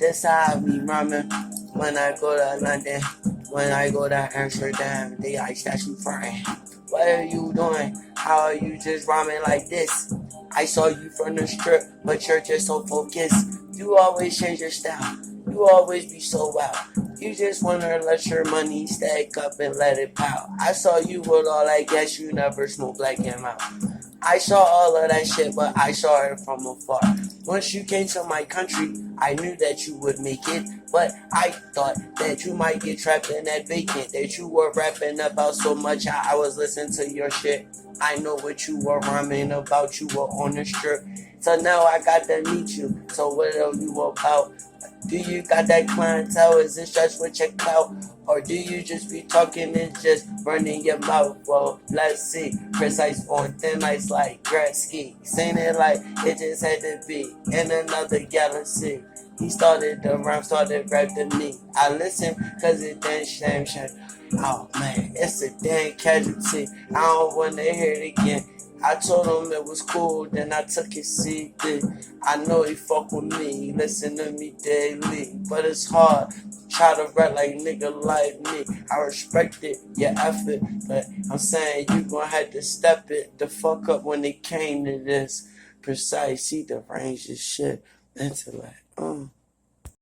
This how I be rhyming when I go to London, when I go to Amsterdam. They like that you frying. What are you doing? How are you just rhyming like this? I saw you from the strip, but you're just so focused. You always change your style. You always be so wild. You just wanna let your money stack up and let it pile. I saw you with all that gas, you never smoke black and out. I saw all of that shit, but I saw it from afar. Once you came to my country, I knew that you would make it. But I thought that you might get trapped in that vacant, that you were rapping about so much. I was listening to your shit. I know what you were rhyming about. You were on the strip. So now I got to meet you. So what are you about? Do you got that clientele? Is it just with your clout? Or do you just be talking and just running your mouth? Well, let's see. Precise on thin ice like Gretzky. Saying it like it just had to be in another galaxy. He started the rhyme, started rapping me. I listened cause it didn't shame. Oh man, it's a damn casualty. I don't wanna hear it again. I told him it was cool, then I took his CD. I know he fuck with me, he listen to me daily. But it's hard, try to rap like nigga like me. I respect it, your effort, but I'm saying you gon' have to step it the fuck up when it came to this. Precise, he deranged his shit, intellect.